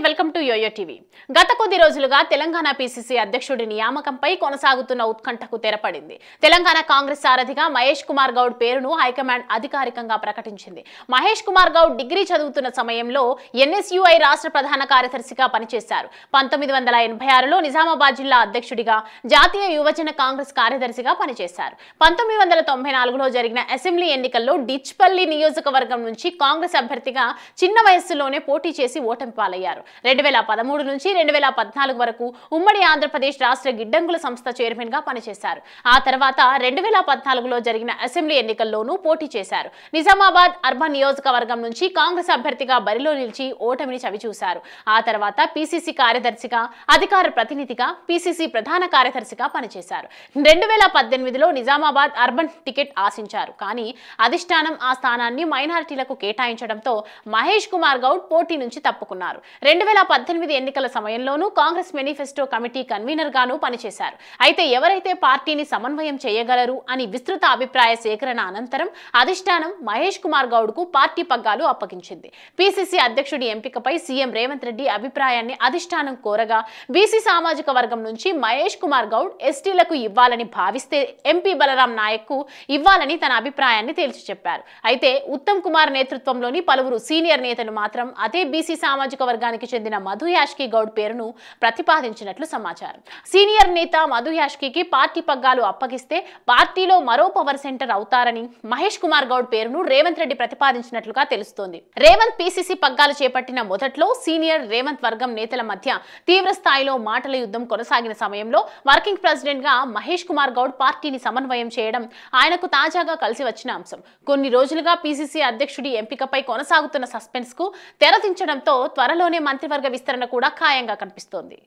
Welcome to yo-yo TV. గత కొద్ది రోజులుగా తెలంగాణ పీసీసీ అధ్యక్షుడి నియామకంపై కొనసాగుతున్న ఉత్కంఠకు తెరపడింది. తెలంగాణ కాంగ్రెస్ సారథిగా మహేష్ కుమార్ గౌడ్ పేరును హైకమాండ్ అధికారికంగా ప్రకటించింది. మహేష్ కుమార్ గౌడ్ డిగ్రీ చదువుతున్న సమయంలో ఎన్ఎస్యుఐ రాష్ట్ర ప్రధాన కార్యదర్శిగా పనిచేశారు. 1986లో నిజామాబాద్ జిల్లా అధ్యక్షుడిగా, జాతీయ యువజన కాంగ్రెస్ కార్యదర్శిగా పనిచేశారు. 1994లో జరిగిన అసెంబ్లీ ఎన్నికల్లో డిచ్పల్లి నియోజకవర్గం నుంచి కాంగ్రెస్ అభ్యర్థిగా చిన్న వయస్సులోనే పోటీ చేసి ఓటమి పాలయ్యారు. 2013 నుంచి 2014 వరకు ఉమ్మడి ఆంధ్రప్రదేశ్ రాష్ట్ర గిడ్డంగుల సంస్థ చైర్మన్ గా పనిచేశారు. ఆ తర్వాత 2014లో జరిగిన అసెంబ్లీ ఎన్నికల్లోనూ పోటీ చేశారు. నిజామాబాద్ అర్బన్ నియోజకవర్గం నుంచి కాంగ్రెస్ అభ్యర్థిగా బరిలో నిలిచి ఓటమిని చవిచూశారు. ఆ తర్వాత పీసీసీ కార్యదర్శిగా, అధికార ప్రతినిధిగా, పీసీసీ ప్రధాన కార్యదర్శిగా పనిచేశారు. 2018లో నిజామాబాద్ అర్బన్ టికెట్ ఆశించారు. కానీ అధిష్టానం ఆ స్థానాన్ని మైనారిటీలకు కేటాయించడంతో మహేష్ కుమార్ గౌడ్ పోటీ నుంచి తప్పుకున్నారు. 2018 ఎన్నికల సమయంలోనూ కాంగ్రెస్ మేనిఫెస్టో కమిటీ కన్వీనర్ గాను పనిచేశారు. అయితే ఎవరైతే పార్టీని సమన్వయం చేయగలరు అని విస్తృత అభిప్రాయ సేకరణ అనంతరం అధిష్టానం మహేష్ కుమార్ గౌడ్ కు పార్టీ పగ్గాలు అప్పగించింది. పీసీసీ అధ్యక్షుడి ఎంపికపై సీఎం రేవంత్ రెడ్డి అభిప్రాయాన్ని అధిష్టానం కోరగా, బీసీ సామాజిక వర్గం నుంచి మహేష్ కుమార్ గౌడ్ ఎస్టీలకు ఇవ్వాలని భావిస్తే ఎంపీ బలరాం నాయక్ కు ఇవ్వాలని తన అభిప్రాయాన్ని తేల్చి చెప్పారు. అయితే ఉత్తమ్ కుమార్ నేతృత్వంలోని పలువురు సీనియర్ నేతలు మాత్రం అదే బీసీ సామాజిక వర్గానికి చెందిన మధు యాష్కి గౌడ్ పేరును ప్రతిపాదించినట్లు సమాచారం. సీనియర్ నేత మధు యాష్కి పార్టీ పగ్గాలు అప్పగిస్తే పార్టీలో మరో పవర్ సెంటర్ అవుతారని మహేష్ కుమార్ గౌడ్ పేరును రేవంత్ రెడ్డి ప్రతిపాదించినట్లుగా తెలుస్తోంది. రేవంత్ పీసీసీ పగ్గాలు చేపట్టిన మొదట్లో సీనియర్ రేవంత్ వర్గం నేతల మధ్య తీవ్ర స్థాయిలో మాటల యుద్ధం కొనసాగిన సమయంలో వర్కింగ్ ప్రెసిడెంట్ గా మహేష్ కుమార్ గౌడ్ పార్టీని సమన్వయం చేయడం ఆయనకు తాజాగా కలిసి వచ్చిన అంశం. కొన్ని రోజులుగా పీసీసీ అధ్యక్షుడి ఎంపికపై కొనసాగుతున్న సస్పెన్స్ కు తెరదించడంతో త్వరలోనే మంత్రివర్గ విస్తరణ కూడా ఖాయంగా కనిపిస్తోంది.